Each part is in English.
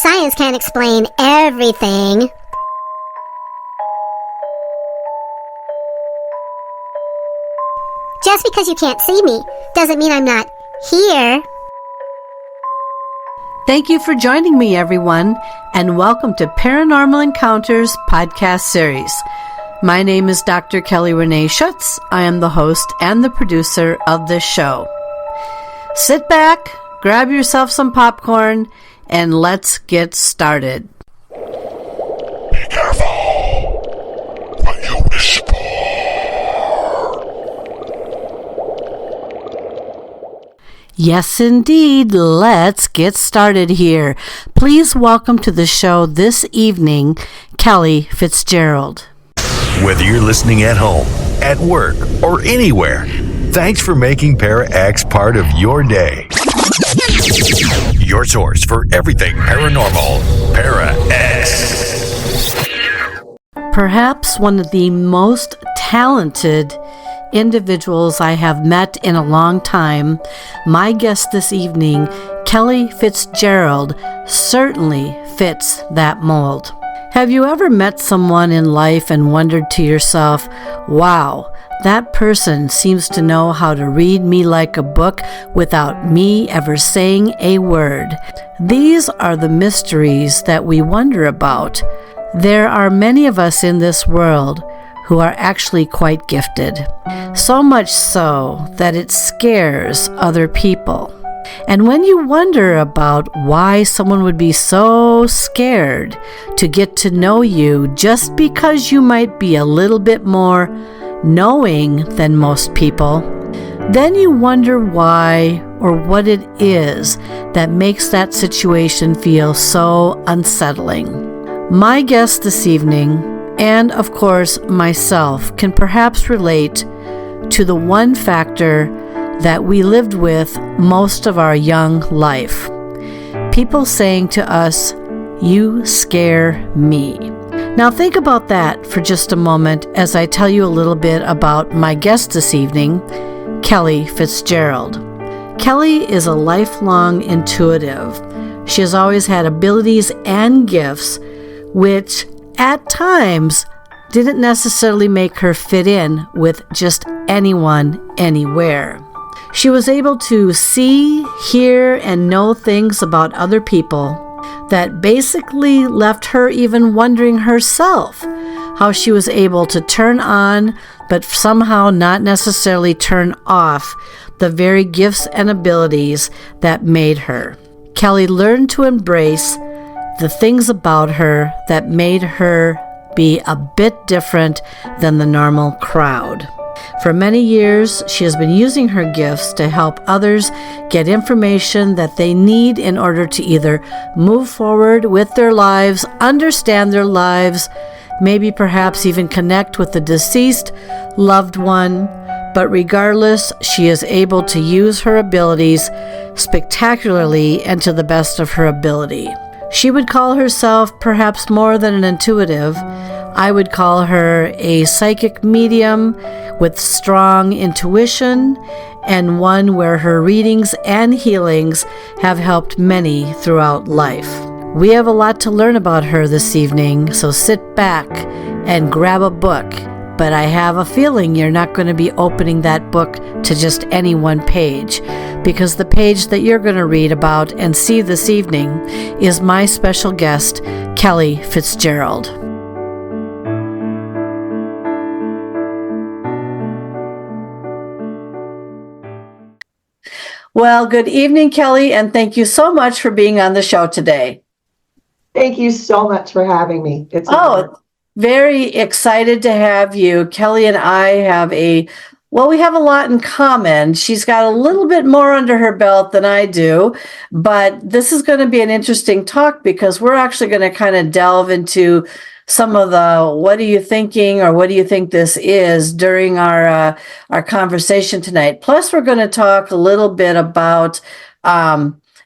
Science can't explain everything. Just because you can't see me doesn't mean I'm not here. Thank you for joining me, everyone, and welcome to Paranormal Encounters podcast series. My name is Dr. Kellie Renee Schutz. I am the host and the producer of this show. Sit back, grab yourself some popcorn, and let's get started. Be careful when you whisper. Yes, indeed. Let's get started here. Please welcome to the show this evening, Kellie Fitzgerald. Whether you're listening at home, at work, or anywhere, thanks for making Para-X part of your day. Your source for everything paranormal, Para-X. Perhaps one of the most talented individuals I have met in a long time, my guest this evening, Kellie Fitzgerald, certainly fits that mold. Have you ever met someone in life and wondered to yourself, wow, that person seems to know how to read me like a book without me ever saying a word? These are the mysteries that we wonder about. There are many of us in this world who are actually quite gifted. So much so that it scares other people. And when you wonder about why someone would be so scared to get to know you just because you might be a little bit more knowing than most people, then you wonder why or what it is that makes that situation feel so unsettling. My guest this evening, and of course myself, can perhaps relate to the one factor that we lived with most of our young life. People saying to us, "You scare me." Now think about that for just a moment as I tell you a little bit about my guest this evening, Kellie Fitzgerald. Kellie is a lifelong intuitive. She has always had abilities and gifts which at times didn't necessarily make her fit in with just anyone, anywhere. She was able to see, hear, and know things about other people that basically left her even wondering herself how she was able to turn on, but somehow not necessarily turn off, the very gifts and abilities that made her. Kellie learned to embrace the things about her that made her be a bit different than the normal crowd. For many years, she has been using her gifts to help others get information that they need in order to either move forward with their lives, understand their lives, maybe perhaps even connect with the deceased loved one. But regardless, she is able to use her abilities spectacularly and to the best of her ability. She would call herself perhaps more than an intuitive. I would call her a psychic medium with strong intuition and one where her readings and healings have helped many throughout life. We have a lot to learn about her this evening, so sit back and grab a book. But I have a feeling you're not going to be opening that book to just any one page, because the page that you're going to read about and see this evening is my special guest, Kellie Fitzgerald. Well, good evening, Kellie, and thank you so much for being on the show today. Thank you so much for having me. It's very excited to have you. Kellie and I have we have a lot in common. She's got a little bit more under her belt than I do, but this is going to be an interesting talk because we're actually going to kind of delve into some of the what are you thinking or what do you think this is during our conversation tonight. Plus, we're going to talk a little bit about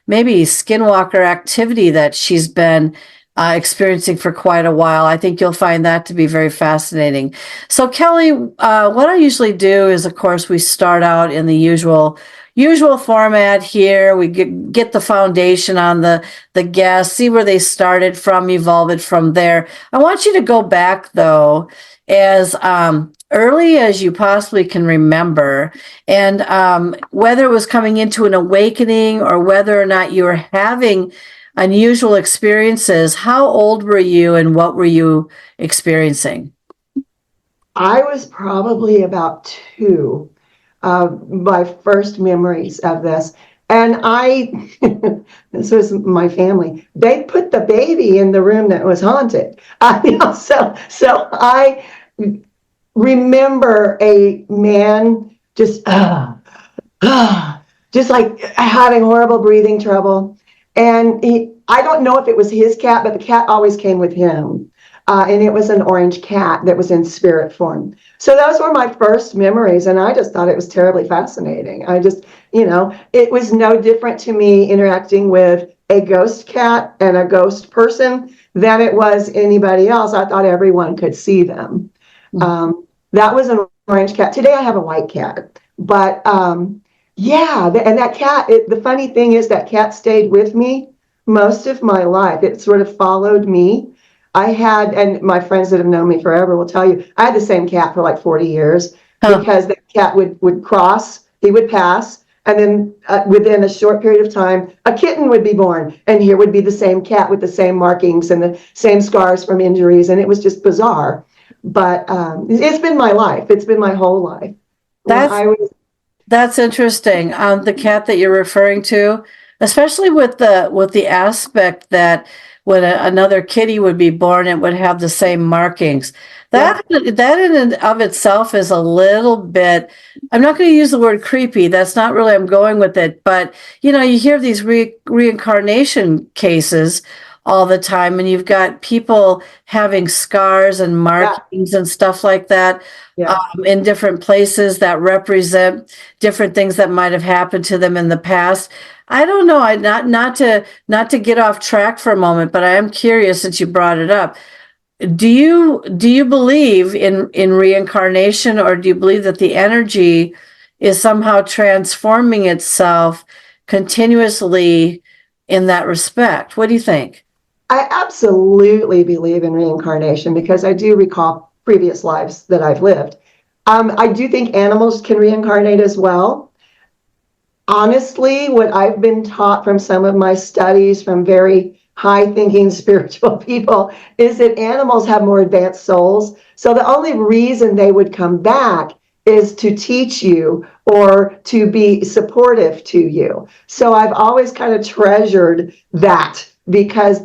maybe skinwalker activity that she's been experiencing for quite a while. I think you'll find that to be very fascinating. So Kellie, what I usually do is, of course, we start out in the usual, usual format here. We get the foundation on the guests, see where they started from, evolve it from there. I want you to go back, though, as early as you possibly can remember, and whether it was coming into an awakening or whether or not you were having unusual experiences. How old were you and what were you experiencing? I was probably about 2, my first memories of this. And this was my family. They put the baby in the room that was haunted. So I remember a man just like having horrible breathing trouble. And I don't know if it was his cat, but the cat always came with him. And it was an orange cat that was in spirit form. So those were my first memories. And I just thought it was terribly fascinating. It was no different to me interacting with a ghost cat and a ghost person than it was anybody else. I thought everyone could see them. That was an orange cat. Today I have a white cat. But yeah, and that cat, the funny thing is that cat stayed with me most of my life. It sort of followed me. And my friends that have known me forever will tell you, I had the same cat for like 40 years because the cat would cross, he would pass, and then within a short period of time, a kitten would be born, and here would be the same cat with the same markings and the same scars from injuries, and it was just bizarre. But it's been my life. It's been my whole life. That's interesting. The cat that you're referring to, especially with the aspect that when another kitty would be born, it would have the same markings. That in and of itself is a little bit, I'm not going to use the word creepy. That's not really, I'm going with it. But, you hear these reincarnation cases all the time, and you've got people having scars and markings and stuff like that in different places that represent different things that might have happened to them in the past. I don't know. Not to get off track for a moment, but I am curious since you brought it up. Do you believe in reincarnation, or do you believe that the energy is somehow transforming itself continuously in that respect? What do you think? I absolutely believe in reincarnation because I do recall previous lives that I've lived. I do think animals can reincarnate as well. Honestly, what I've been taught from some of my studies from very high-thinking spiritual people is that animals have more advanced souls. So the only reason they would come back is to teach you or to be supportive to you. So I've always kind of treasured that because,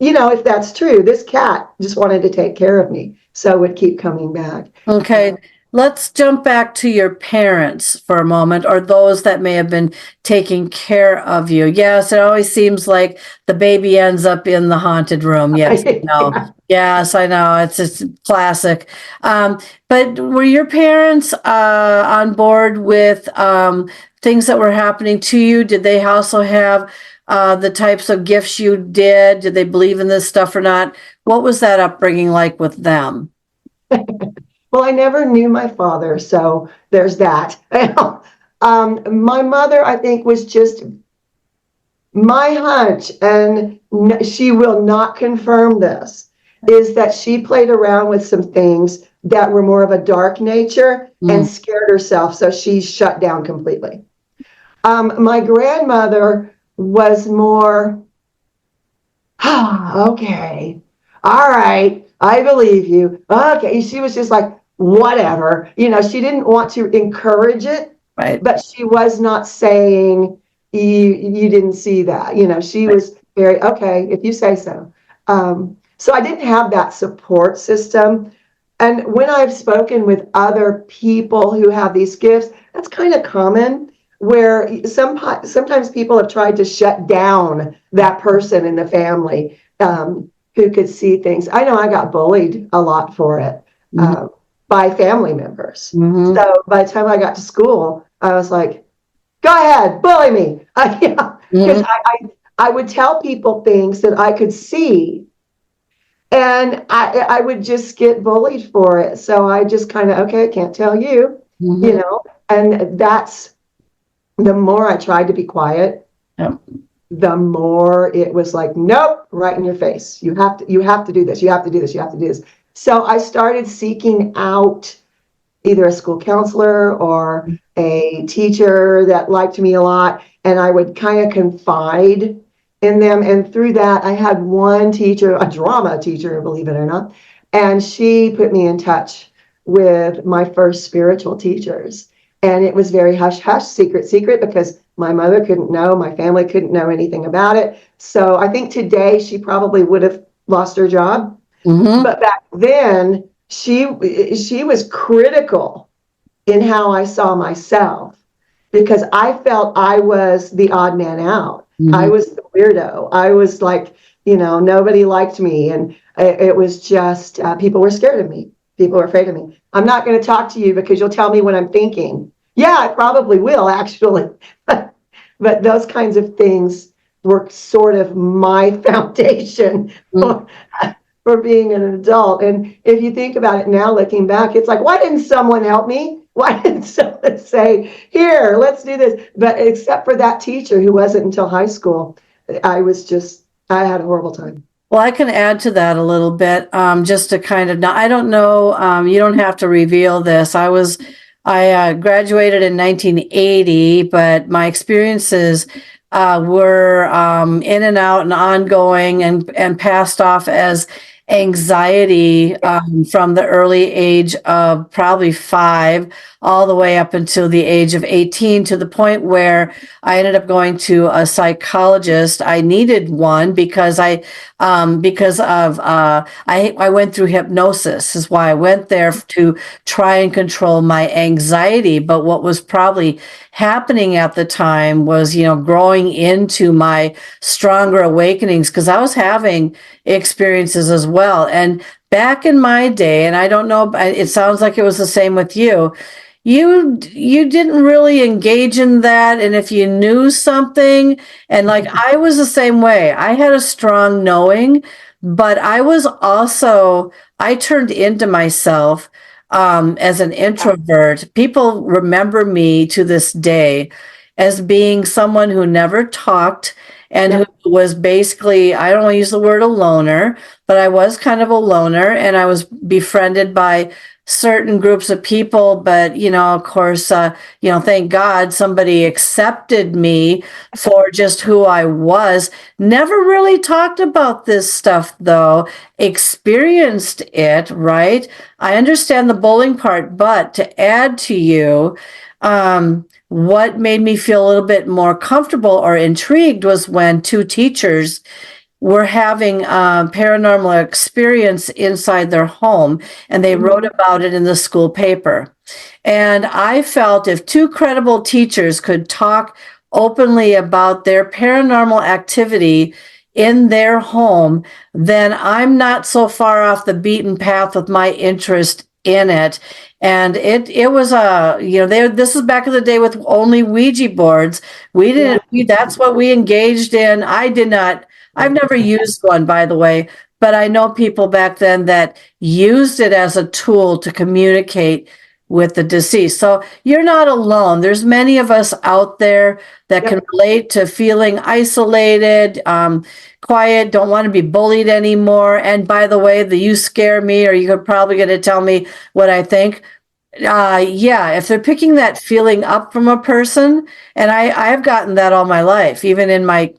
if that's true, this cat just wanted to take care of me. So it would keep coming back. Okay. Let's jump back to your parents for a moment, or those that may have been taking care of you. Yes, it always seems like the baby ends up in the haunted room. Yes, I know. Yes, I know. It's classic. But were your parents on board with things that were happening to you? Did they also have the types of gifts you did? Did they believe in this stuff or not? What was that upbringing like with them? Well, I never knew my father, so there's that. My mother, I think, was just my hunch, and she will not confirm this, is that she played around with some things that were more of a dark nature and scared herself, so she shut down completely. My grandmother was more, okay, all right, I believe you. Okay, she was just like, whatever. She didn't want to encourage it, Right. but she was not saying you didn't see that. She was very, okay, if you say so. So I didn't have that support system. And when I've spoken with other people who have these gifts, that's kind of common, where sometimes people have tried to shut down that person in the family who could see things. I know I got bullied a lot for it. By family members. So by the time I got to school, I was like, go ahead, bully me. Because I would tell people things that I could see, and I would just get bullied for it. So I just kind of, okay, I can't tell you, and that's the more I tried to be quiet, Yep. the more it was like, nope, right in your face. You have to do this. You have to do this. You have to do this. So I started seeking out either a school counselor or a teacher that liked me a lot, and I would kind of confide in them. And through that, I had one teacher, a drama teacher, believe it or not, and she put me in touch with my first spiritual teachers. And it was very hush hush, secret, because my mother couldn't know, my family couldn't know anything about it. So I think today she probably would have lost her job. Mm-hmm. But back then, she was critical in how I saw myself, because I felt I was the odd man out. Mm-hmm. I was the weirdo. I was like, nobody liked me. And it was just, people were scared of me. People were afraid of me. I'm not going to talk to you because you'll tell me what I'm thinking. Yeah, I probably will, actually. But those kinds of things were sort of my foundation for being an adult. And if you think about it now, looking back, it's like, why didn't someone help me? Why didn't someone say, here, let's do this? But except for that teacher, who wasn't until high school, I had a horrible time. Well, I can add to that a little bit, just to kind of, I don't know, you don't have to reveal this. I graduated in 1980, but my experiences were in and out and ongoing, and passed off as anxiety from the early age of probably 5 all the way up until the age of 18, to the point where I ended up going to a psychologist. I needed one because I went through hypnosis, is why I went there, to try and control my anxiety. But what was probably happening at the time was, growing into my stronger awakenings, because I was having experiences as well. And back in my day, and I don't know, it sounds like it was the same with you. You didn't really engage in that, and if you knew something, and like I was the same way, I had a strong knowing, but I turned into myself as an introvert. People remember me to this day as being someone who never talked, and who was basically, I don't want to use the word a loner, but I was kind of a loner, and I was befriended by certain groups of people. But, of course, thank God somebody accepted me for just who I was. Never really talked about this stuff, though. Experienced it, right? I understand the bullying part, but to add to you, what made me feel a little bit more comfortable or intrigued was when 2 teachers were having a paranormal experience inside their home, and they wrote about it in the school paper. And I felt if 2 credible teachers could talk openly about their paranormal activity in their home, then I'm not so far off the beaten path with my interest in it. And it was this is back in the day with only Ouija boards. That's what we engaged in. I've never used one, by the way, but I know people back then that used it as a tool to communicate with the deceased. So you're not alone. There's many of us out there that can relate to feeling isolated, quiet, don't want to be bullied anymore. And by the way, you scare me, or you're probably going to tell me what I think. If they're picking that feeling up from a person, and I've gotten that all my life, even in my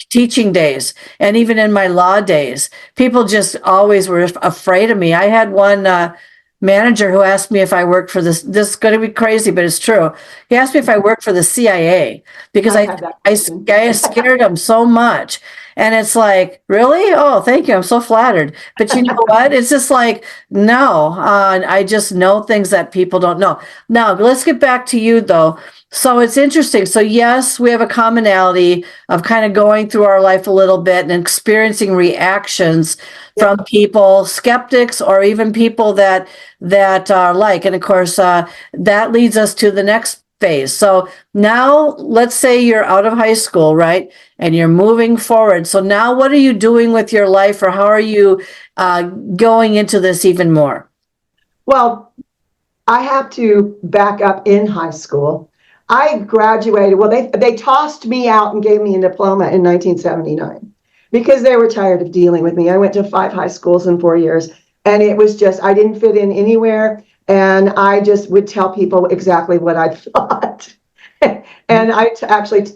teaching days and even in my law days, people just always were afraid of me. I had one manager who asked me if I worked for this is going to be crazy, but it's true. He asked me if I worked for the CIA because I scared him so much. And it's like, really? Oh, thank you. I'm so flattered. But you know what? It's just like, no, I just know things that people don't know. Now, let's get back to you, though. So it's interesting. So yes, we have a commonality of kind of going through our life a little bit and experiencing reactions from people, skeptics, or even people that are like. And of course, that leads us to the next phase. So now let's say you're out of high school, right? And you're moving forward. So now what are you doing with your life, or how are you going into this even more? Well, I have to back up in high school. I graduated. Well, they tossed me out and gave me a diploma in 1979 because they were tired of dealing with me. I went to 5 high schools in 4 years, and it was just, I didn't fit in anywhere. And I just would tell people exactly what I thought. And actually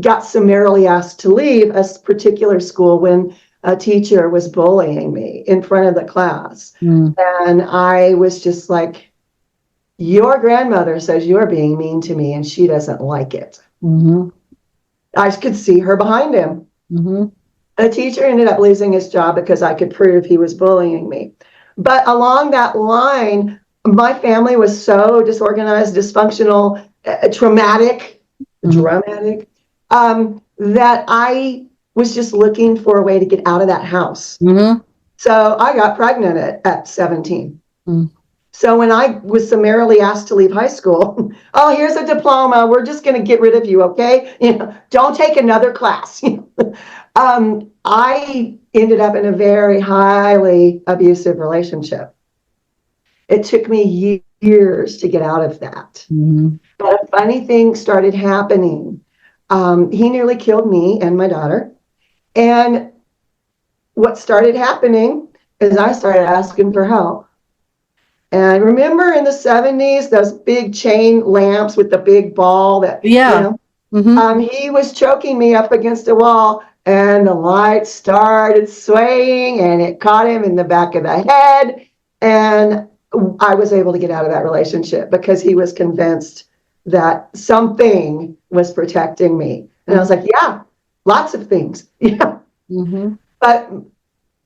got summarily asked to leave a particular school when a teacher was bullying me in front of the class. And I was just like, your grandmother says you're being mean to me and she doesn't like it. I could see her behind him. The teacher ended up losing his job because I could prove he was bullying me. But along that line, my family was so disorganized, dysfunctional, dramatic, that I was just looking for a way to get out of that house. So I got pregnant at 17. So when I was summarily asked to leave high school, oh, here's a diploma. We're just going to get rid of you, okay? Don't take another class. I ended up in a very highly abusive relationship. It took me years to get out of that. But a funny thing started happening. He nearly killed me and my daughter. And what started happening is I started asking for help. And remember in the 70s, those big chain lamps with the big ball that, he was choking me up against a wall, and the light started swaying and it caught him in the back of the head. And I was able to get out of that relationship because he was convinced that something was protecting me. And I was like, yeah, lots of things. Yeah. But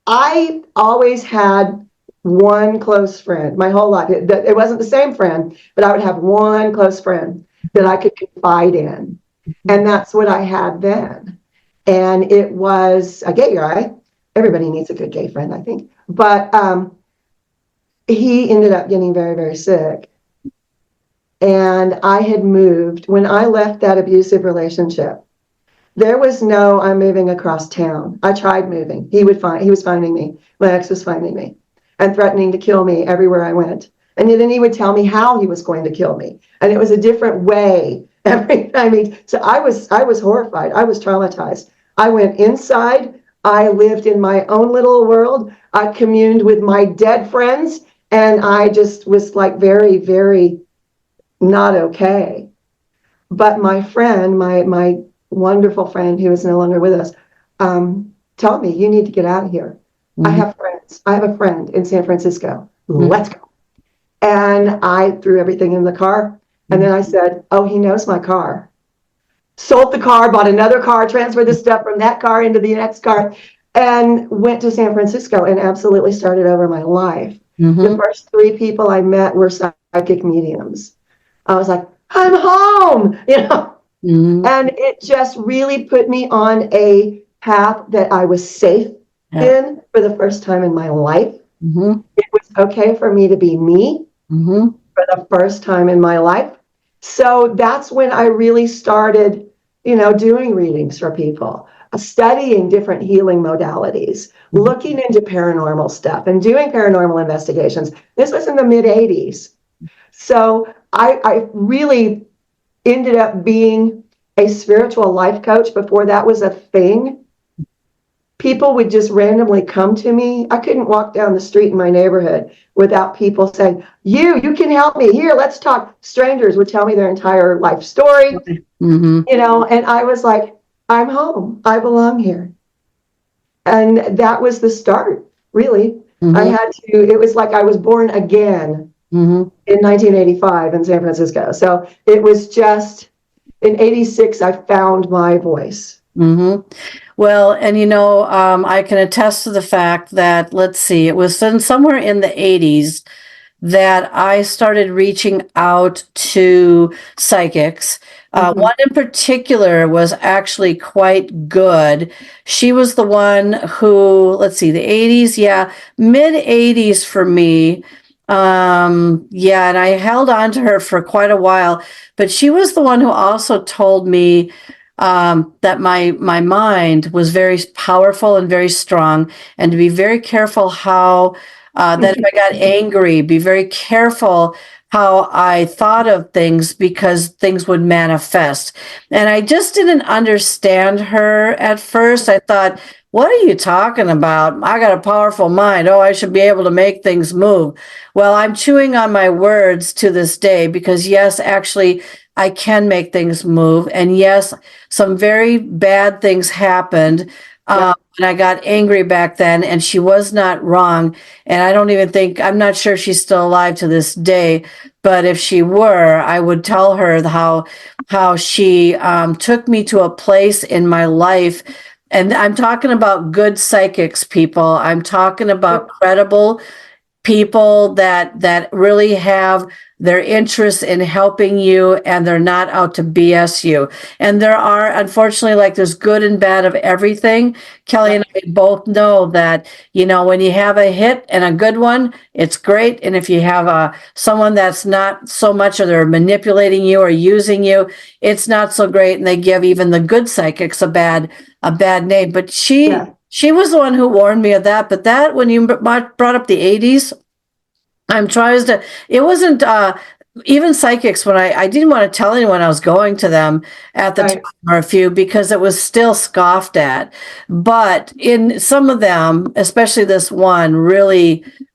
I always had one close friend my whole life. It wasn't the same friend, but I would have one close friend that I could confide in. And that's what I had then. And it was a gay guy. Everybody needs a good gay friend, I think. But he ended up getting very, very sick. And I had moved. When I left that abusive relationship, there was no, I'm moving across town. I tried moving. He was finding me. My ex was finding me and threatening to kill me everywhere I went. And then he would tell me how he was going to kill me. And it was a different way every time. So I was horrified. I was traumatized. I went inside. I lived in my own little world. I communed with my dead friends. And I just was like very, very not okay. But my friend, my wonderful friend who is no longer with us, told me, you need to get out of here. I have friends. I have a friend in San Francisco. Let's go. And I threw everything in the car. And then I said, oh, he knows my car. Sold the car, bought another car, transferred the stuff from that car into the next car, and went to San Francisco and absolutely started over my life. The first 3 people I met were psychic mediums. I was like, I'm home, And it just really put me on a path that I was safe in for the first time in my life. It was okay for me to be me for the first time in my life. So that's when I really started, doing readings for people, studying different healing modalities, looking into paranormal stuff and doing paranormal investigations. This was in the mid 80s. So I really ended up being a spiritual life coach before that was a thing. People would just randomly come to me. I couldn't walk down the street in my neighborhood without people saying, you can help me. Here, let's talk. Strangers would tell me their entire life story, and I was like, I'm home. I belong here. And that was the start, really. It was like I was born again in 1985 in San Francisco. So it was just, in 86, I found my voice. Well, and I can attest to the fact that, let's see, it was somewhere in the 80s that I started reaching out to psychics. One in particular was actually quite good. She was the one who, let's see, the 80s, mid 80s for me. And I held on to her for quite a while, but she was the one who also told me that my mind was very powerful and very strong, and to be very careful how that if I got angry, be very careful how I thought of things because things would manifest. And I just didn't understand her at first. I thought, what are you talking about? I got a powerful mind. Oh, I should be able to make things move. Well, I'm chewing on my words to this day because, yes, actually, I can make things move. And yes, some very bad things happened. And I got angry back then, and she was not wrong. And I don't even think, I'm not sure she's still alive to this day. But if she were, I would tell her how she took me to a place in my life. And I'm talking about good psychics, people. I'm talking about credible people that really have their interests in helping you, and they're not out to BS you. And there are, unfortunately, like there's good and bad of everything. Kelly and I both know that, when you have a hit and a good one, it's great. And if you have someone that's not so much, or they're manipulating you or using you, it's not so great. And they give even the good psychics a bad name. But she was the one who warned me of that. But that, when you brought up the 80s, it wasn't, even psychics, when I didn't want to tell anyone I was going to them at the time, or a few, because it was still scoffed at. But in some of them, especially this one,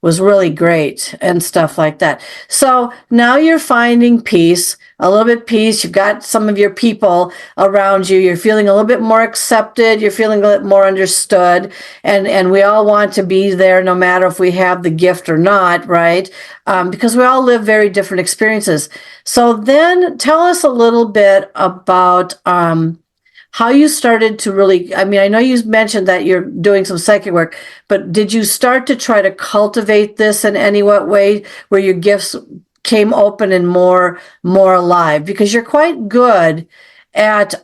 was really great and stuff like that. So now you're finding peace, a little bit peace. You've got some of your people around you. You're feeling a little bit more accepted. You're feeling a little more understood. And we all want to be there no matter if we have the gift or not, right? Because we all live very different experiences. So then tell us a little bit about how you started to really, I know you mentioned that you're doing some psychic work, but did you start to try to cultivate this in any way where your gifts came open and more alive? Because you're quite good at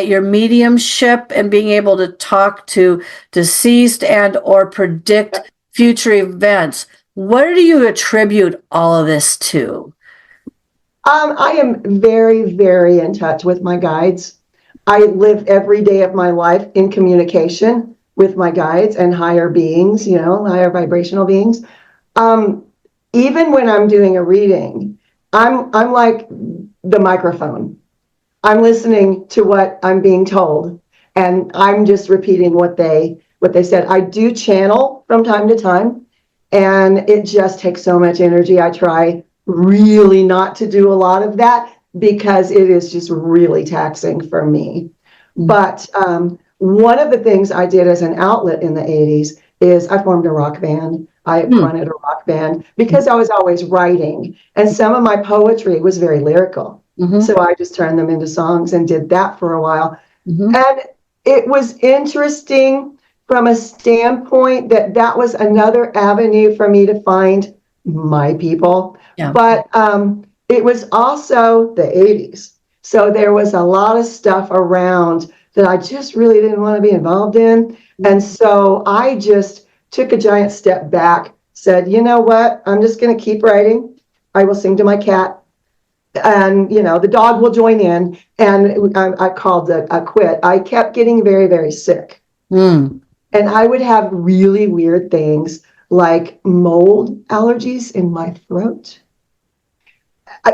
your mediumship and being able to talk to deceased and or predict future events. What do you attribute all of this to? I am very, very in touch with my guides. I live every day of my life in communication with my guides and higher beings, higher vibrational beings. Even when I'm doing a reading, I'm like the microphone. I'm listening to what I'm being told, and I'm just repeating what they said. I do channel from time to time, and it just takes so much energy. I try really not to do a lot of that because it is just really taxing for me. But one of the things I did as an outlet in the 80s is I formed a rock band. I fronted a rock band because I was always writing, and some of my poetry was very lyrical. So I just turned them into songs and did that for a while. And it was interesting from a standpoint that was another avenue for me to find my people. But it was also the 80s. So there was a lot of stuff around that I just really didn't want to be involved in. And so I just took a giant step back, said, you know what, I'm just going to keep writing. I will sing to my cat. And, the dog will join in. And I called it a quit. I kept getting very, very sick. And I would have really weird things like mold allergies in my throat.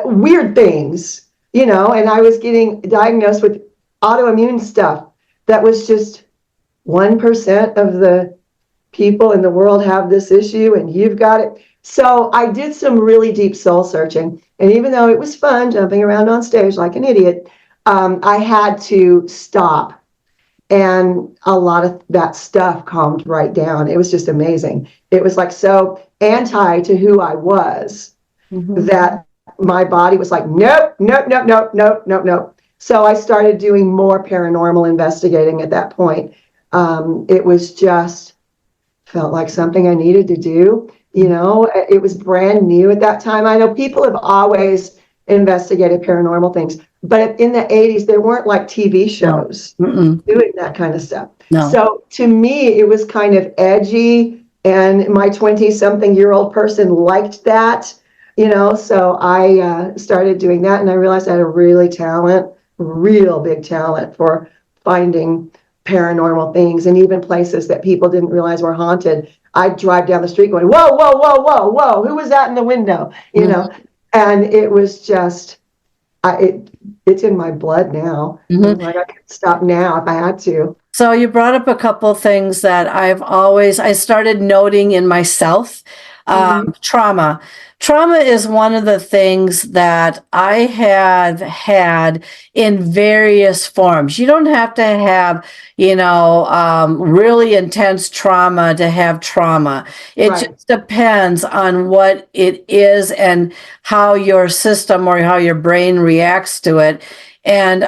Weird things, and I was getting diagnosed with autoimmune stuff that was just 1% of the people in the world have this issue, and you've got it. So I did some really deep soul searching. And even though it was fun jumping around on stage like an idiot, I had to stop. And a lot of that stuff calmed right down. It was just amazing. It was like so anti to who I was that my body was like, nope. So I started doing more paranormal investigating at that point. It was just felt like something I needed to do. It was brand new at that time. I know people have always investigated paranormal things, but in the 80s, there weren't like TV shows doing that kind of stuff. No. So to me, it was kind of edgy, and my 20-something-year-old person liked that. So I started doing that, and I realized I had a real big talent for finding paranormal things, and even places that people didn't realize were haunted. I'd drive down the street going, whoa, whoa, whoa, whoa, whoa, who was that in the window? And it was just, it's in my blood now. Mhm. Like I could stop now if I had to. So you brought up a couple of things that I started noting in myself. Trauma. Trauma is one of the things that I have had in various forms. You don't have to have, really intense trauma to have trauma. It Right. just depends on what it is and how your system or how your brain reacts to it. And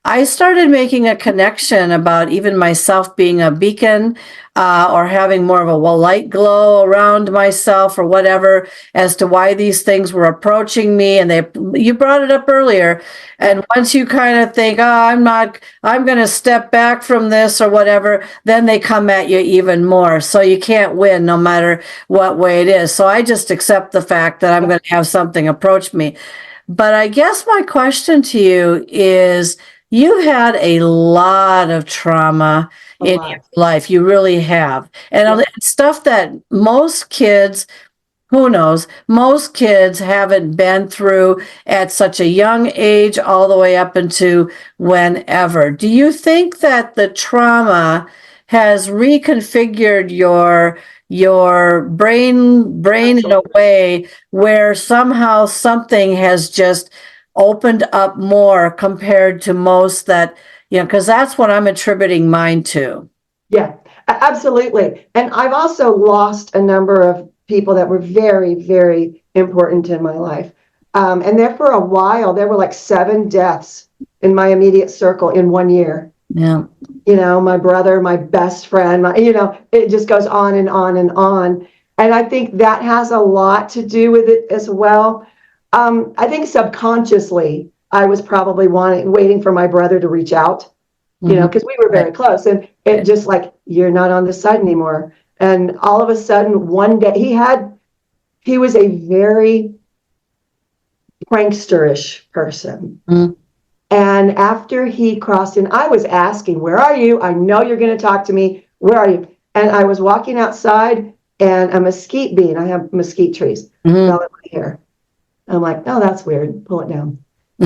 I started making a connection about even myself being a beacon or having more of a light glow around myself or whatever as to why these things were approaching me. And you brought it up earlier. And once you kind of think, I'm going to step back from this or whatever, then they come at you even more. So you can't win no matter what way it is. So I just accept the fact that I'm going to have something approach me. But I guess my question to you is, you've had a lot of trauma in your life. You really have. And stuff that most kids, who knows, most kids haven't been through at such a young age, all the way up into whenever. Do you think that the trauma has reconfigured your brain in a way where somehow something has just opened up more compared to most that, because that's what I'm attributing mine to. Yeah, absolutely. And I've also lost a number of people that were very, very important in my life. And there for a while, there were like 7 deaths in my immediate circle in 1 year. Yeah. My brother, my best friend, it just goes on and on and on. And I think that has a lot to do with it as well. I think subconsciously, I was probably waiting for my brother to reach out, because we were very close. And it just like, you're not on this side anymore. And all of a sudden, one day, he was a very prankster-ish person. Mm. And after he crossed in, I was asking, where are you? I know you're going to talk to me. Where are you? And I was walking outside, and a mesquite bean, I have mesquite trees, fell in my hair. I'm like, oh, that's weird. Pull it down.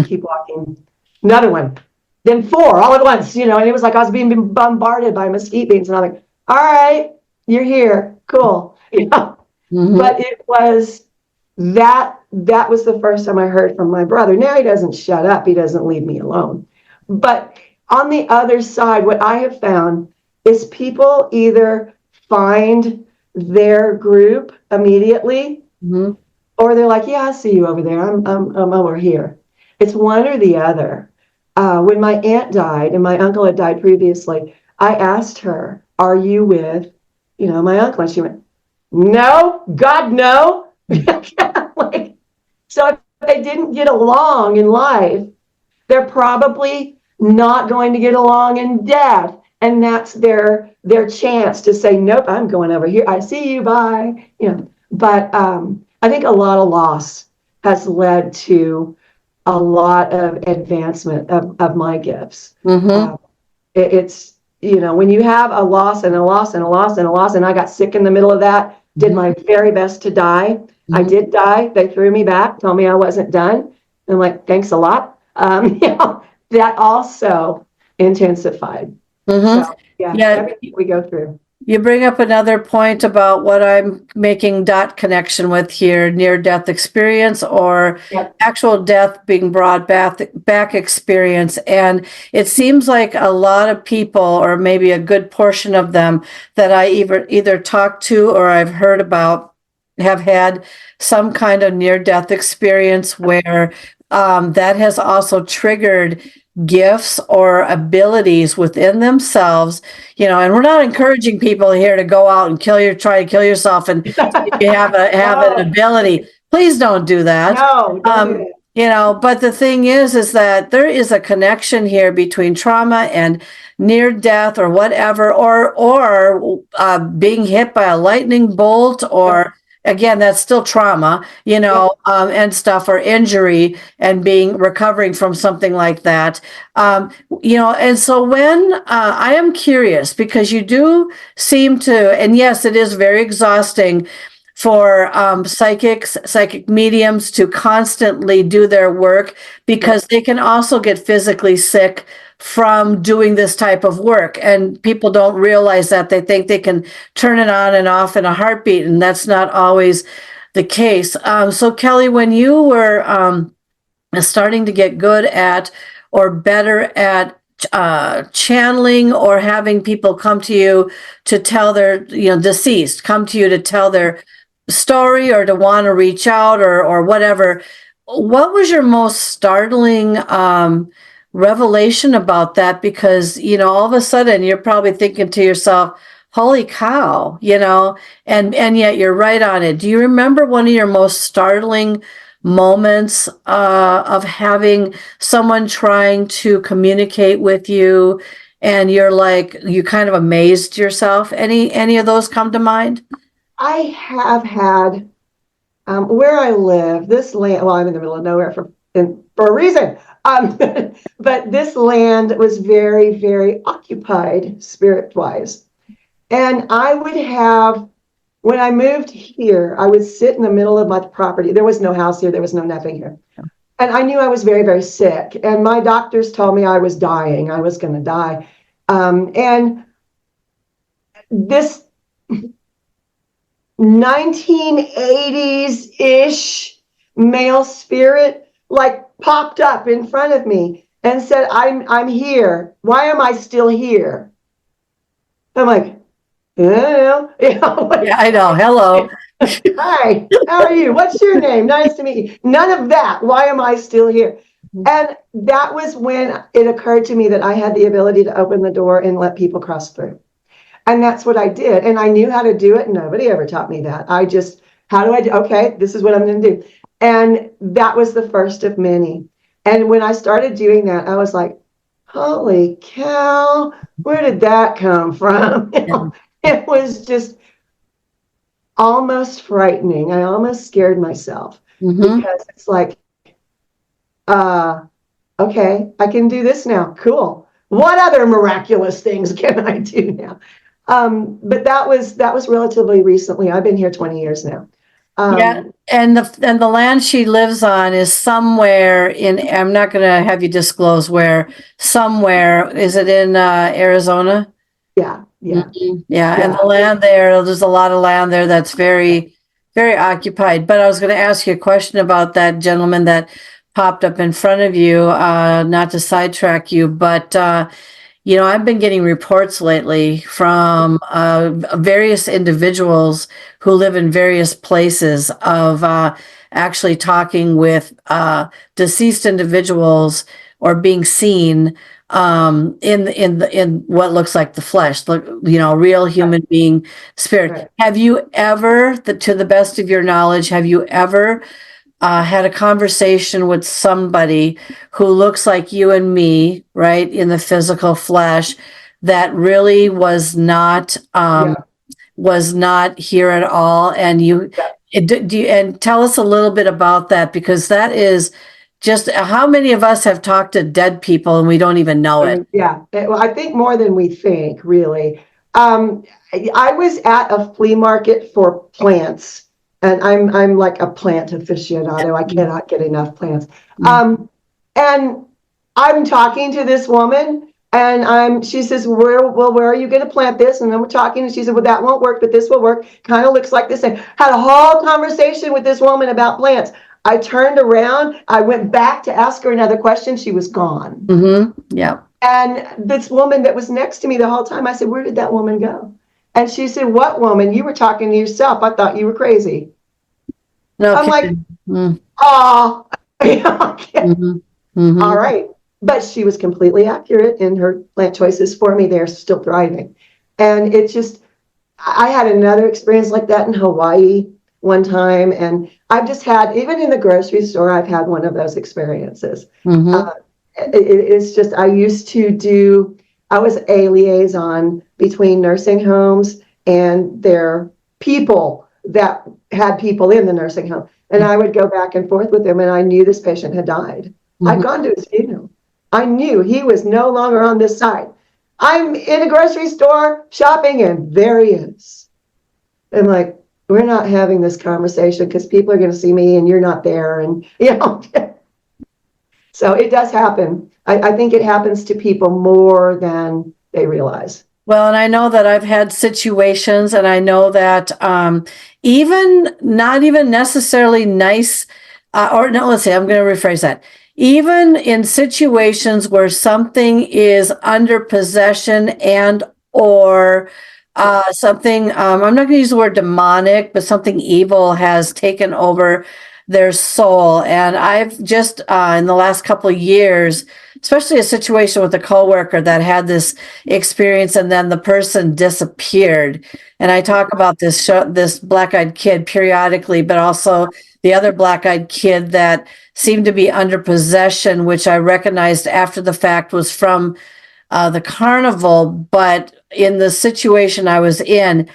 Keep walking. Another one. Then 4 all at once, and it was like I was being bombarded by mesquite beans. And I'm like, all right, you're here. Cool. But it was that was the first time I heard from my brother. Now he doesn't shut up. He doesn't leave me alone. But on the other side, what I have found is people either find their group immediately, or they're like, yeah, I see you over there. I'm over here. It's one or the other. When my aunt died and my uncle had died previously, I asked her, are you with, my uncle? And she went, no, God, no. So if they didn't get along in life, they're probably not going to get along in death. And that's their chance to say, nope, I'm going over here. I see you, bye. But I think a lot of loss has led to a lot of advancement of my gifts. It's, when you have a loss and a loss and a loss and a loss, and I got sick in the middle of that, did my very best to die. I did die. They threw me back, told me I wasn't done. I'm like, thanks a lot. That also intensified. So, everything we go through. You bring up another point about what I'm making dot connection with here, near-death experience or actual death being brought back experience. And it seems like a lot of people, or maybe a good portion of them that I either talked to or I've heard about, have had some kind of near-death experience where that has also triggered gifts or abilities within themselves, and we're not encouraging people here to go out and try to kill yourself and if you have an ability. Please don't do that. No, don't do that. But the thing is that there is a connection here between trauma and near death or whatever, or being hit by a lightning bolt, or again, that's still trauma, and stuff, or injury, and recovering from something like that. And so when I am curious, because you do seem to, and yes, it is very exhausting. for psychic mediums to constantly do their work, because they can also get physically sick from doing this type of work. And people don't realize that. They think they can turn it on and off in a heartbeat, and that's not always the case. So Kellie, when you were starting to get good at or better at channeling, or having people come to you to tell their, deceased, come to you to tell their story, or to want to reach out, or whatever, what was your most startling revelation about that? Because, all of a sudden you're probably thinking to yourself, holy cow, and yet you're right on it. Do you remember one of your most startling moments of having someone trying to communicate with you, and you're like, you kind of amazed yourself? Any of those come to mind? I have had, where I live, this land, well, I'm in the middle of nowhere for a reason. But this land was very, very occupied spirit-wise. And I would have, when I moved here, I would sit in the middle of my property. There was no house here. There was no nothing here. And I knew I was very, very sick. And my doctors told me I was dying. I was going to die. And this 1980s-ish male spirit like popped up in front of me and said, I'm here. Why am I still here? I'm like, yeah, Yeah, I know. Hello. Hi, how are you? What's your name? Nice to meet you. None of that. Why am I still here? And that was when it occurred to me that I had the ability to open the door and let people cross through. And that's what I did. And I knew how to do it. Nobody ever taught me that. I just, how do I do? Okay, this is what I'm going to do. And that was the first of many. And when I started doing that, I was like, holy cow, where did that come from? It was just almost frightening. I almost scared myself because it's like, okay, I can do this now. Cool. What other miraculous things can I do now? But that was relatively recently. I've been here 20 years now. Yeah, and the land she lives on is somewhere in, I'm not going to have you disclose where, somewhere, is it in Arizona? Yeah. Yeah, and the land there's a lot of land there that's very, very occupied. But I was going to ask you a question about that gentleman that popped up in front of you, not to sidetrack you, but I've been getting reports lately from various individuals who live in various places of actually talking with deceased individuals, or being seen in what looks like the flesh, real human being spirit. Right. Have you ever, to the best of your knowledge, have you ever had a conversation with somebody who looks like you and me, right, in the physical flesh, that really was not here at all? And and tell us a little bit about that, because that is just, how many of us have talked to dead people and we don't even know it? Yeah. Well, I think more than we think, really. I was at a flea market for plants. And I'm like a plant aficionado. I cannot get enough plants. And I'm talking to this woman, and she says, where are you going to plant this? And then we're talking, and she said, well, that won't work, but this will work. Kind of looks like this. And had a whole conversation with this woman about plants. I turned around. I went back to ask her another question. She was gone. Yeah. And this woman that was next to me the whole time, I said, where did that woman go? And she said, what woman? You were talking to yourself. I thought you were crazy. No, I'm like, oh, all right. But she was completely accurate in her plant choices for me. They're still thriving. And it's just, I had another experience like that in Hawaii one time. And I've just had, even in the grocery store, I've had one of those experiences. It's just, I was a liaison between nursing homes and their people that had people in the nursing home. And I would go back and forth with them, and I knew this patient had died. I'd gone to his funeral. I knew he was no longer on this side. I'm in a grocery store shopping, and there he is. I'm like, we're not having this conversation because people are going to see me and you're not there. And, so it does happen. I think it happens to people more than they realize. Well, and I know that I've had situations, and I know that even not even necessarily nice, or no, let's say, I'm going to rephrase that. Even in situations where something is under possession and or something, I'm not going to use the word demonic, but something evil has taken over their soul. And I've just in the last couple of years, especially a situation with a coworker that had this experience, and then the person disappeared. And I talk about this black-eyed kid periodically, but also the other black-eyed kid that seemed to be under possession, which I recognized after the fact was from the carnival. But in the situation I was in,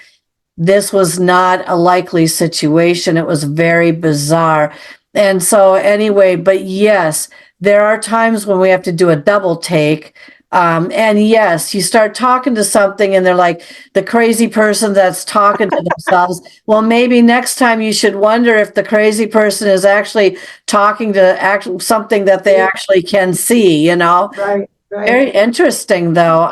this was not a likely situation. It was very bizarre. And so anyway, but yes, there are times when we have to do a double take. And yes, you start talking to something and they're like the crazy person that's talking to themselves. Well, maybe next time you should wonder if the crazy person is actually talking to something that they actually can see, Right. Very interesting, though.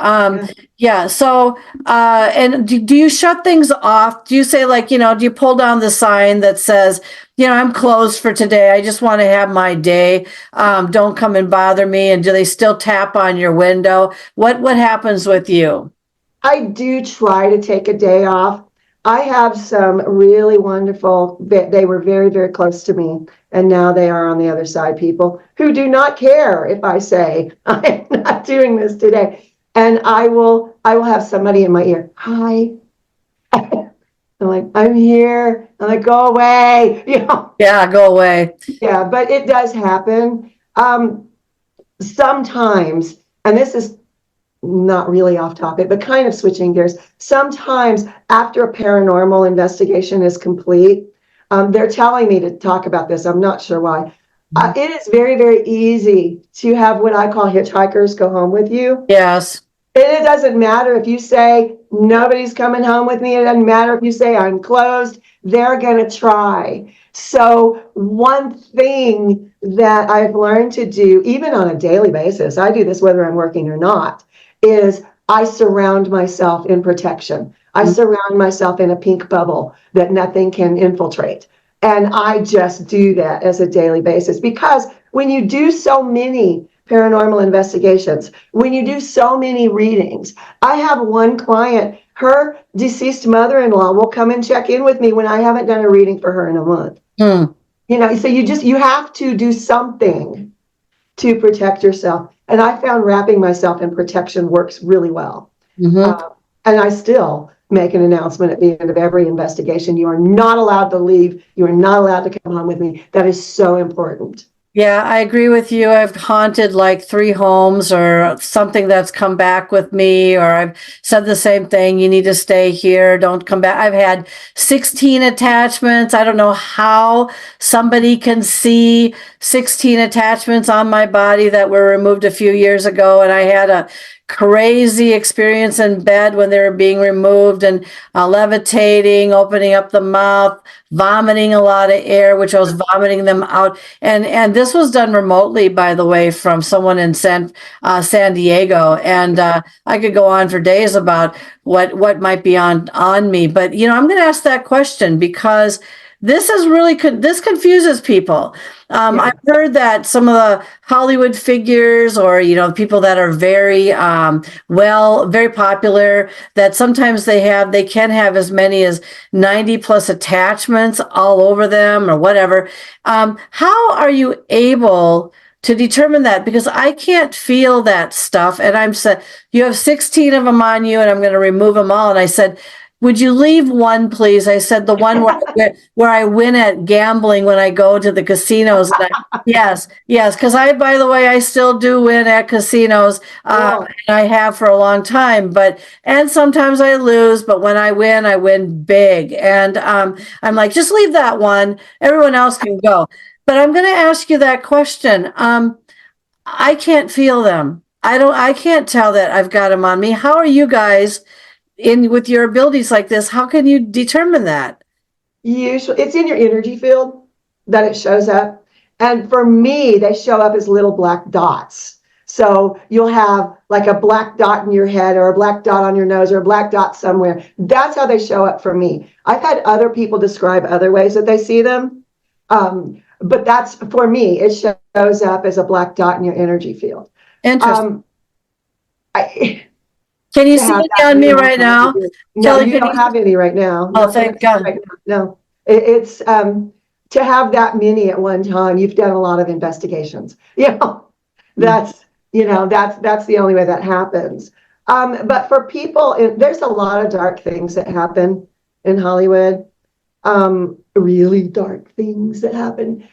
Yeah. So, and do you shut things off? Do you say, like, do you pull down the sign that says, I'm closed for today. I just want to have my day. Don't come and bother me. And do they still tap on your window? What happens with you? I do try to take a day off. I have some really wonderful, they were very, very close to me, and now they are on the other side, people who do not care if I say, I'm not doing this today. And I will have somebody in my ear, hi. I'm like, I'm here. I'm like, go away. Yeah, go away. Yeah, but it does happen. Sometimes, and this is not really off topic, but kind of switching gears. Sometimes after a paranormal investigation is complete, they're telling me to talk about this. I'm not sure why. It is very, very easy to have what I call hitchhikers go home with you. Yes. And it doesn't matter if you say nobody's coming home with me. It doesn't matter if you say I'm closed. They're going to try. So one thing that I've learned to do, even on a daily basis, I do this whether I'm working or not, is I surround myself in protection. I surround myself in a pink bubble that nothing can infiltrate. And I just do that as a daily basis, because when you do so many paranormal investigations, when you do so many readings, I have one client, her deceased mother-in-law will come and check in with me when I haven't done a reading for her in a month. So you have to do something to protect yourself. And I found wrapping myself in protection works really well. And I still make an announcement at the end of every investigation. You are not allowed to leave. You are not allowed to come home with me. That is so important. Yeah, I agree with you. I've haunted like 3 homes or something that's come back with me, or I've said the same thing. You need to stay here. Don't come back. I've had 16 attachments. I don't know how somebody can see 16 attachments on my body that were removed a few years ago. And I had a crazy experience in bed when they were being removed, and levitating, opening up the mouth, vomiting a lot of air, which I was vomiting them out. And this was done remotely, by the way, from someone in San Diego. And I could go on for days about what might be on me. But, I'm going to ask that question because this is really, this confuses people. I've heard that some of the Hollywood figures, or, people that are very, very popular, that sometimes they can have as many as 90 plus attachments all over them or whatever. How are you able to determine that? Because I can't feel that stuff. And I'm said, you have 16 of them on you and I'm going to remove them all. And I said, would you leave one, please? I said, the one where I win at gambling when I go to the casinos. Yes, because by the way, I still do win at casinos. And I have for a long time, and sometimes I lose, but when I win big. And I'm like, just leave that one. Everyone else can go. But I'm going to ask you that question. I can't feel them. I can't tell that I've got them on me. How are you guys with your abilities like this? How can you determine that? usually it's in your energy field that it shows up. And for me, they show up as little black dots. So you'll have like a black dot in your head or a black dot on your nose or a black dot somewhere. That's how they show up for me. I've had other people describe other ways that they see them. But that's for me, it shows up as a black dot in your energy field. Interesting. I, Can you to see have it that on me many right now? No, Kellie, you can don't have any right now. Oh, Nothing thank God. right now. No, it's to have that many at one time. You've done a lot of investigations. That's that's the only way that happens. But for people, there's a lot of dark things that happen in Hollywood. Really dark things that happen.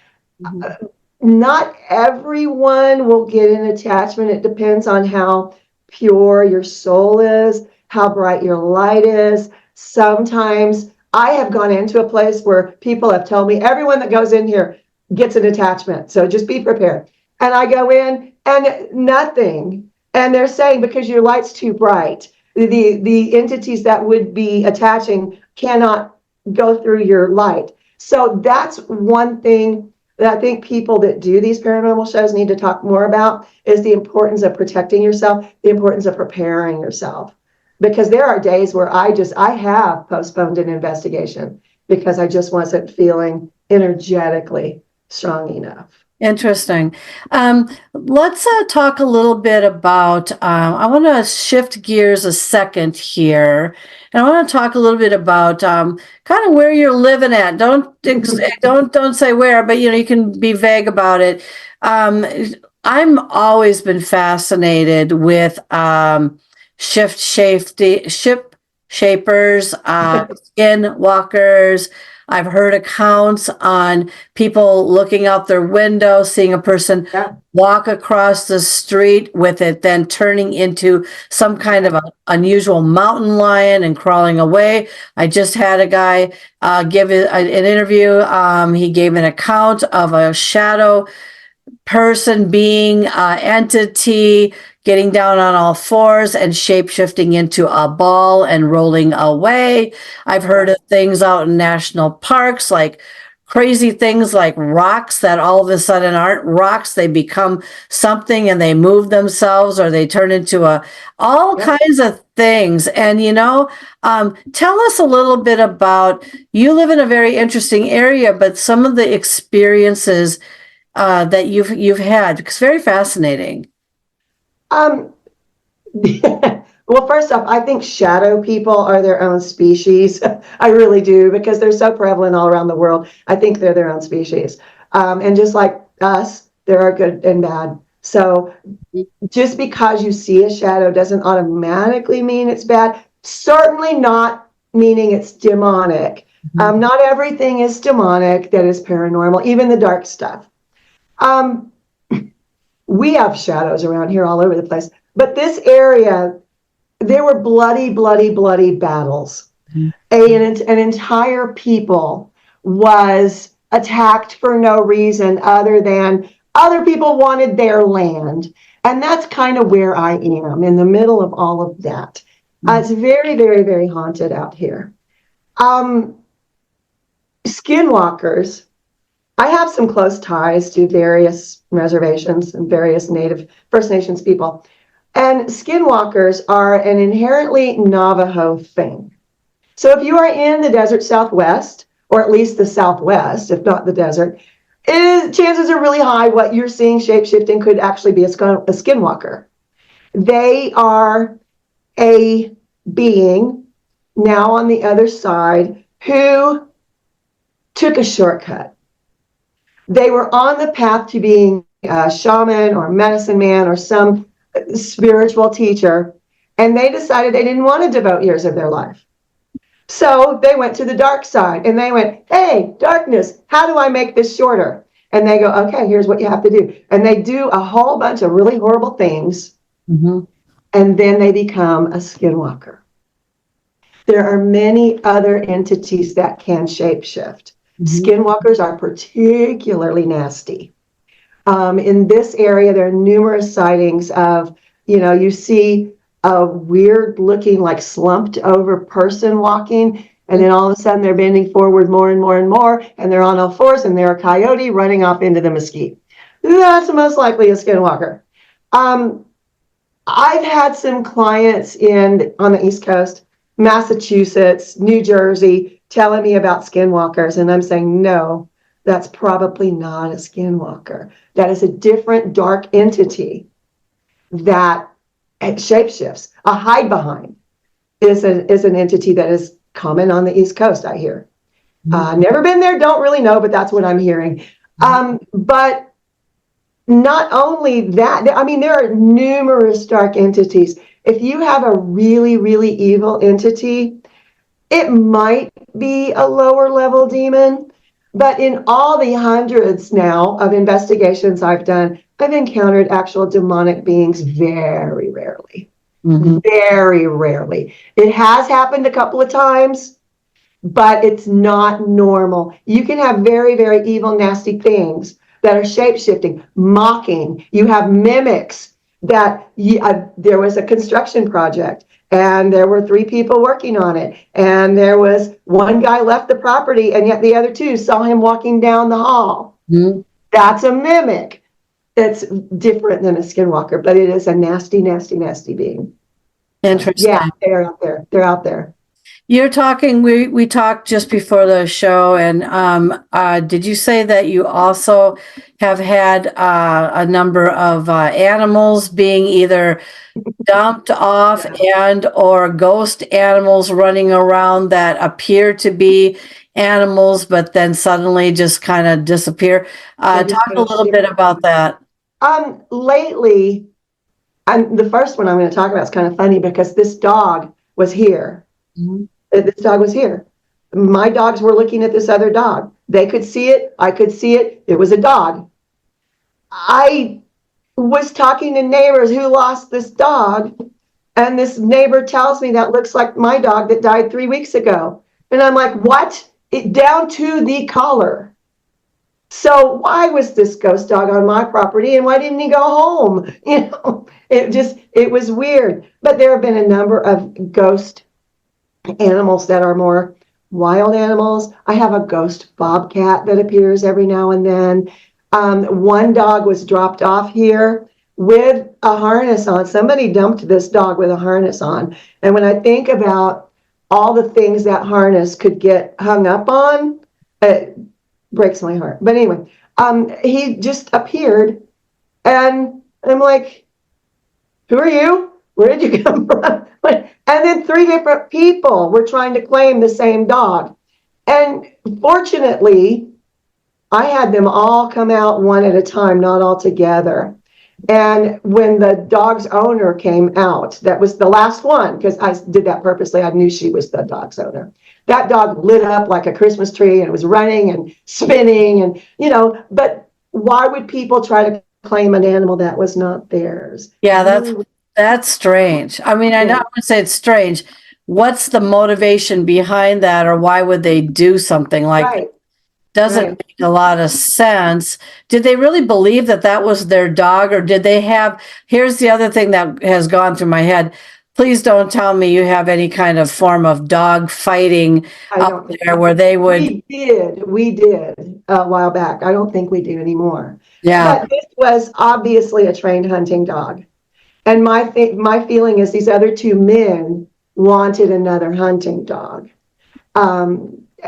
Not everyone will get an attachment. It depends on how pure your soul is, how bright your light is. Sometimes I have gone into a place where people have told me everyone that goes in here gets an attachment. So just be prepared. And I go in and nothing. And they're saying because your light's too bright, the entities that would be attaching cannot go through your light. So that's one thing that I think people that do these paranormal shows need to talk more about is the importance of protecting yourself, the importance of preparing yourself. Because there are days where I have postponed an investigation because I just wasn't feeling energetically strong enough. Interesting. Let's talk a little bit about, I want to shift gears a second here. And I want to talk a little bit about kind of where you're living at. Don't say where, but you can be vague about it. I'm always been fascinated with ship shapers, skin walkers. I've heard accounts on people looking out their window, seeing a person walk across the street with it then turning into some kind of unusual mountain lion and crawling away. I just had a guy give an interview. He gave an account of a shadow person, being, entity, getting down on all fours and shape-shifting into a ball and rolling away. I've heard of things out in national parks, like crazy things like rocks that all of a sudden aren't rocks. They become something and they move themselves, or they turn into all kinds of things. And, tell us a little bit about, you live in a very interesting area, but some of the experiences that you've had, because very fascinating. Well, first off, I think shadow people are their own species. I really do, because they're so prevalent all around the world. I think they're their own species. And just like us, there are good and bad. So just because you see a shadow doesn't automatically mean it's bad. Certainly not meaning it's demonic. Not everything is demonic that is paranormal, even the dark stuff. We have shadows around here all over the place. But this area, there were bloody battles. An entire people was attacked for no reason other than other people wanted their land. And that's kind of where I am, in the middle of all of that. It's very haunted out here. Skinwalkers. I have some close ties to various reservations and various Native First Nations people. And skinwalkers are an inherently Navajo thing. So if you are in the desert Southwest, or at least the Southwest, if not the desert, chances are really high what you're seeing shape-shifting could actually be a skinwalker. They are a being now on the other side who took a shortcut. They were on the path to being a shaman or medicine man or some spiritual teacher, and they decided they didn't want to devote years of their life. So they went to the dark side and they went, hey, darkness, how do I make this shorter? And they go, okay, here's what you have to do. And they do a whole bunch of really horrible things. And then they become a skinwalker. There are many other entities that can shapeshift. Skinwalkers are particularly nasty. In this area, there are numerous sightings of, you see a weird looking, like slumped over person walking, And then all of a sudden they're bending forward more and more and more, and they're on all fours, and they're a coyote running off into the mesquite. That's most likely a skinwalker. I've had some clients on the East Coast, Massachusetts, New Jersey, telling me about skinwalkers, and I'm saying, no, that's probably not a skinwalker. That is a different dark entity that shapeshifts. A hide behind is an entity that is common on the East Coast, I hear. Never been there, don't really know, but that's what I'm hearing. But not only that, I mean, there are numerous dark entities. If you have a really, really evil entity, it might be a lower level demon, but in all the hundreds now of investigations I've done, I've encountered actual demonic beings very rarely. Very rarely. It has happened a couple of times, but it's not normal. You can have very, very evil, nasty things that are shape-shifting, mocking. You have mimics that there was a construction project and there were 3 people working on it. And there was one guy left the property and yet the other 2 saw him walking down the hall. That's a mimic. That's different than a skinwalker, but it is a nasty, nasty, nasty being. Interesting. Yeah, they're out there. They're out there. You're talking, we talked just before the show, and did you say that you also have had a number of animals being either dumped off and or ghost animals running around that appear to be animals, but then suddenly just kind of disappear? Talk a little bit about that. Lately, the first one I'm going to talk about is kind of funny because this dog was here. This dog was here. My dogs were looking at this other dog. They could see it. I could see it. It was a dog. I was talking to neighbors who lost this dog, and this neighbor tells me that looks like my dog that died 3 weeks ago. And I'm like, what? It down to the collar. So why was this ghost dog on my property and why didn't he go home? You know, it was weird. But there have been a number of ghost animals that are more wild animals. I have a ghost bobcat that appears every now and then. One dog was dropped off here with a harness on. Somebody dumped this dog with a harness on. And when I think about all the things that harness could get hung up on, it breaks my heart. But anyway, he just appeared and I'm like, who are you? Where did you come from? And then 3 different people were trying to claim the same dog. And fortunately, I had them all come out one at a time, not all together. And when the dog's owner came out, that was the last one, because I did that purposely. I knew she was the dog's owner. That dog lit up like a Christmas tree and it was running and spinning and, you know, but why would people try to claim an animal that was not theirs? Yeah, that's strange. I mean, I know I would say it's strange. What's the motivation behind that, or why would they do something like that? Doesn't make a lot of sense. Did they really believe that that was their dog, or did they have, here's the other thing that has gone through my head. Please don't tell me you have any kind of form of dog fighting out there where they would. We did a while back. I don't think we do anymore. Yeah. But this was obviously a trained hunting dog. And my feeling is these other 2 men wanted another hunting dog.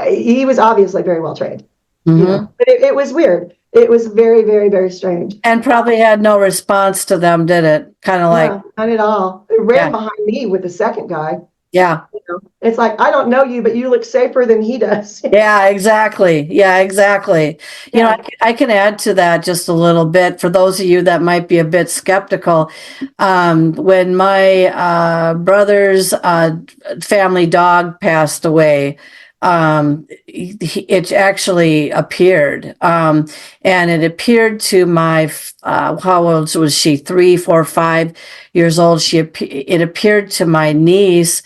He was obviously very well trained. You know? But it was weird. It was very, very, very strange. And probably had no response to them, did it? Kind of like. No, not at all. It ran behind me with the second guy. Yeah. You know? It's like, I don't know you, but you look safer than he does. Yeah, exactly. Yeah, exactly. You know, I can add to that just a little bit for those of you that might be a bit skeptical. When my brother's family dog passed away, it actually appeared, and it appeared to my how old was she? 3, 4, 5 years old. It appeared to my niece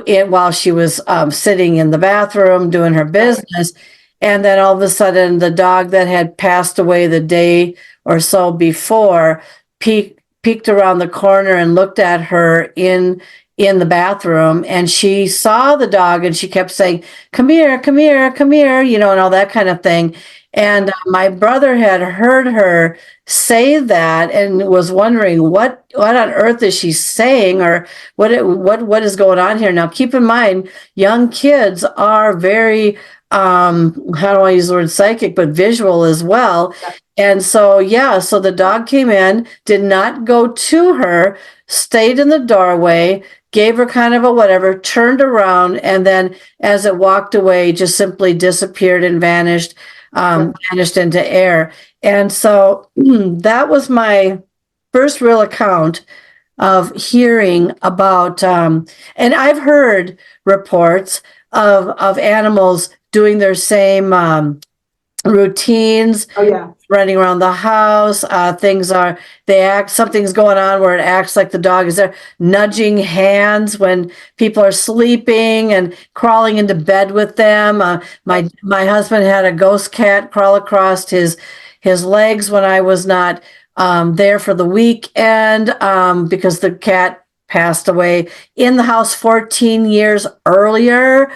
while she was sitting in the bathroom doing her business, and then all of a sudden the dog that had passed away the day or so before peeked around the corner and looked at her in in the bathroom, and she saw the dog, and she kept saying, "Come here, come here, come here," and all that kind of thing. And my brother had heard her say that and was wondering what on earth is she saying, or what is going on here. Now, keep in mind, young kids are very how do I use the word psychic, but visual as well. And so, so the dog came in, did not go to her, stayed in the doorway, gave her kind of a whatever, turned around, and then as it walked away, just simply disappeared and vanished into air. And so that was my first real account of hearing about, and I've heard reports of animals doing their same routines. Oh, yeah. Running around the house. Something's going on where it acts like the dog is there, nudging hands when people are sleeping and crawling into bed with them. My husband had a ghost cat crawl across his legs when I was not there for the weekend because the cat passed away in the house 14 years earlier.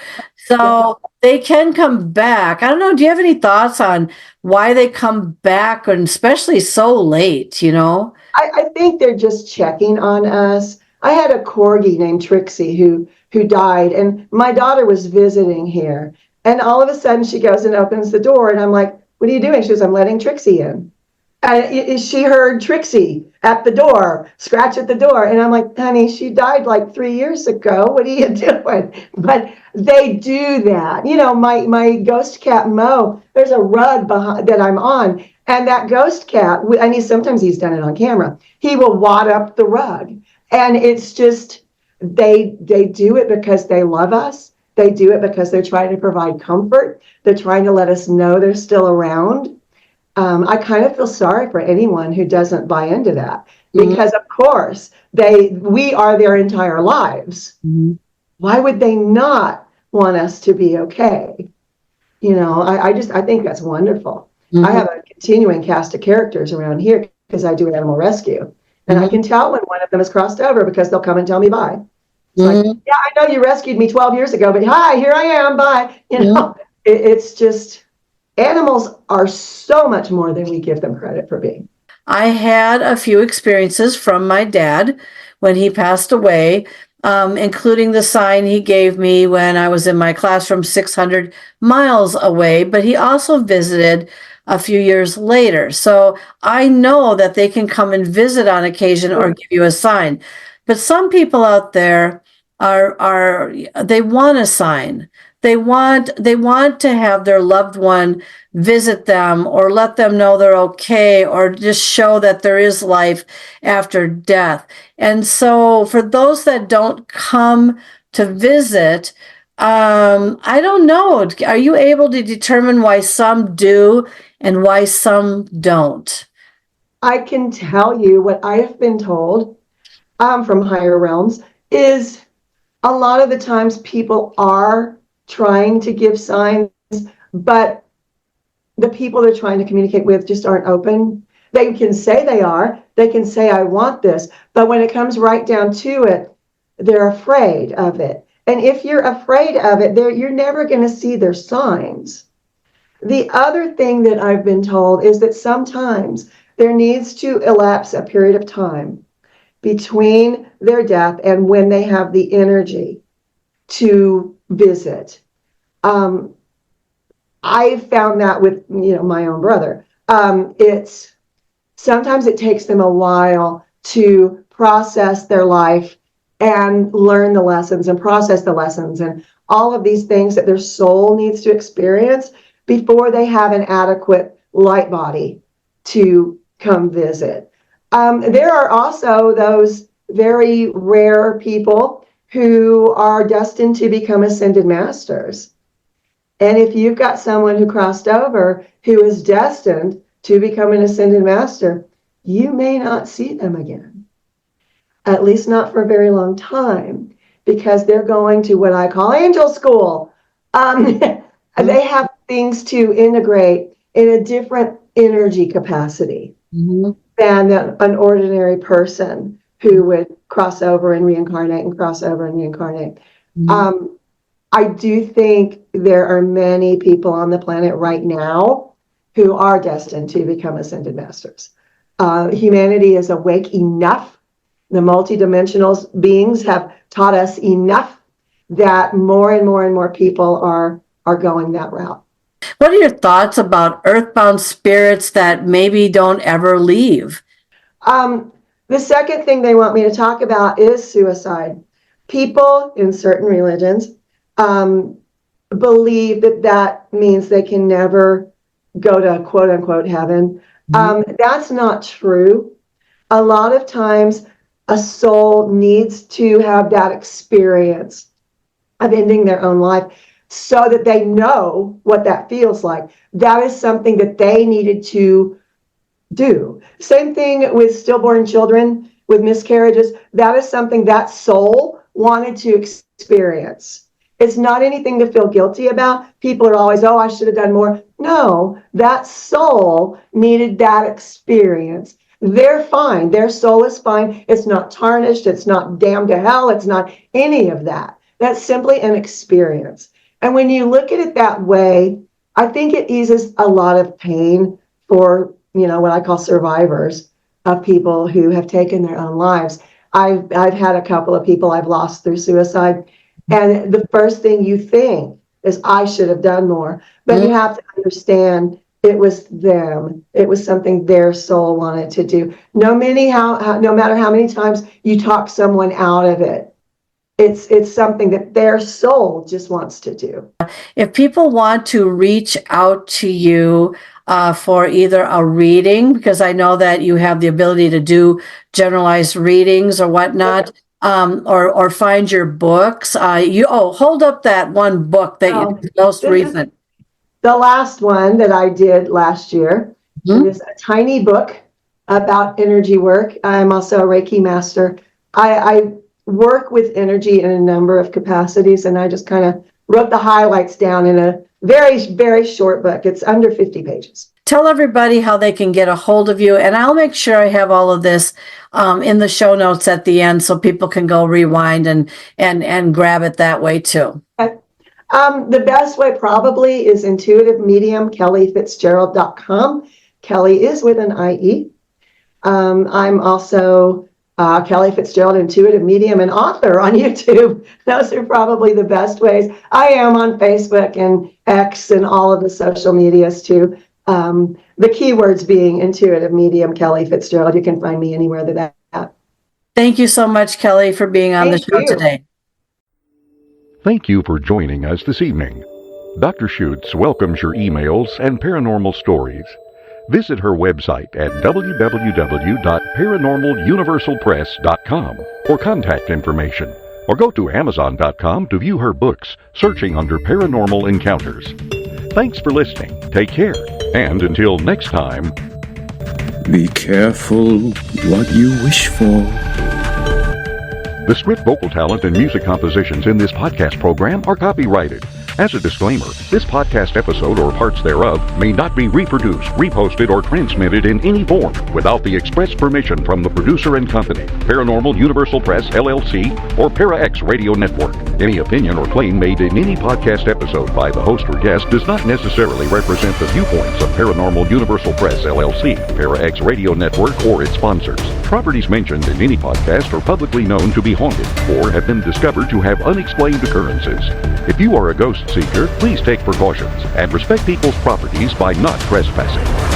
So they can come back. I don't know. Do you have any thoughts on why they come back, and especially so late, I think they're just checking on us. I had a corgi named Trixie who died, and my daughter was visiting here. And all of a sudden she goes and opens the door, and I'm like, "What are you doing?" She goes, "I'm letting Trixie in." And she heard Trixie at the door, scratch at the door. And I'm like, "Honey, she died like 3 years ago. What are you doing?" But they do that. My ghost cat, Mo, there's a rug behind that I'm on. And that ghost cat, and sometimes he's done it on camera, he will wad up the rug. And it's just, they do it because they love us. They do it because they're trying to provide comfort. They're trying to let us know they're still around. I kind of feel sorry for anyone who doesn't buy into that, because of course we are their entire lives. Mm-hmm. Why would they not want us to be okay? I think that's wonderful. Mm-hmm. I have a continuing cast of characters around here because I do animal rescue, and I can tell when one of them is crossed over because they'll come and tell me bye. It's like, "Yeah, I know you rescued me 12 years ago, but hi, here I am, bye." It's just, animals are so much more than we give them credit for being. I had a few experiences from my dad when he passed away, including the sign he gave me when I was in my classroom 600 miles away, but he also visited a few years later. So I know that they can come and visit on occasion or give you a sign. But some people out there they want a sign. They want to have their loved one visit them or let them know they're okay, or just show that there is life after death. And so for those that don't come to visit, I don't know. Are you able to determine why some do and why some don't? I can tell you what I have been told from higher realms is a lot of the times people are trying to give signs, but the people they're trying to communicate with just aren't open. They can say they are. They can say, "I want this." But when it comes right down to it, they're afraid of it. And if you're afraid of it, you're never going to see their signs. The other thing that I've been told is that sometimes there needs to elapse a period of time between their death and when they have the energy to visit. I found that with my own brother. Sometimes it takes them a while to process their life and learn the lessons and process the lessons and all of these things that their soul needs to experience before they have an adequate light body to come visit. There are also those very rare people who are destined to become ascended masters. And if you've got someone who crossed over who is destined to become an ascended master, you may not see them again, at least not for a very long time, because they're going to what I call angel school. They have things to integrate in a different energy capacity than an ordinary person who would cross over and reincarnate and cross over and reincarnate. I do think there are many people on the planet right now who are destined to become ascended masters. Humanity is awake enough. The multidimensional beings have taught us enough that more and more and more people are going that route. What are your thoughts about earthbound spirits that maybe don't ever leave? The second thing they want me to talk about is suicide. People in certain religions believe that means they can never go to quote unquote heaven. That's not true. A lot of times a soul needs to have that experience of ending their own life so that they know what that feels like. That is something that they needed to do. Same thing with stillborn children, with miscarriages. That is something that soul wanted to experience. It's not anything to feel guilty about. People are always, oh, I should have done more. No, that soul needed that experience. They're fine. Their soul is fine. It's not tarnished. It's not damned to hell. It's not any of that. That's simply an experience. And when you look at it that way, I think it eases a lot of pain for, what I call survivors of people who have taken their own lives. I've had a couple of people I've lost through suicide. And the first thing you think is, I should have done more. But you have to understand it was them. It was something their soul wanted to do. No matter how many times you talk someone out of it, it's something that their soul just wants to do. If people want to reach out to you for either a reading, because I know that you have the ability to do generalized readings or whatnot, or find your books. Hold up that one book that you did most recent. The last one that I did last year. It is a tiny book about energy work. I'm also a Reiki master. I work with energy in a number of capacities, and I just kind of wrote the highlights down in a very, very short book. It's under 50 pages. Tell everybody how they can get a hold of you, and I'll make sure I have all of this in the show notes at the end so people can go rewind and grab it that way too. The best way probably is intuitive medium, KellieFitzgerald.com. Kellie is with an IE. I'm also Kellie Fitzgerald, intuitive medium and author on YouTube. Those are probably the best ways. I am on Facebook and X and all of the social medias too. The keywords being intuitive medium, Kellie Fitzgerald. You can find me anywhere that. Thank you so much, Kellie, for being on the show today. Thank you for joining us this evening. Dr. Schutz welcomes your emails and paranormal stories. Visit her website at www.paranormaluniversalpress.com for contact information, or go to Amazon.com to view her books, searching under Paranormal Encounters. Thanks for listening. Take care. And until next time, be careful what you wish for. The script, vocal talent, and music compositions in this podcast program are copyrighted. As a disclaimer, this podcast episode or parts thereof may not be reproduced, reposted, or transmitted in any form without the express permission from the producer and company, Paranormal Universal Press, LLC, or ParaX Radio Network. Any opinion or claim made in any podcast episode by the host or guest does not necessarily represent the viewpoints of Paranormal Universal Press, LLC, ParaX Radio Network, or its sponsors. Properties mentioned in any podcast are publicly known to be haunted or have been discovered to have unexplained occurrences. If you are a ghost seeker, please take precautions and respect people's properties by not trespassing.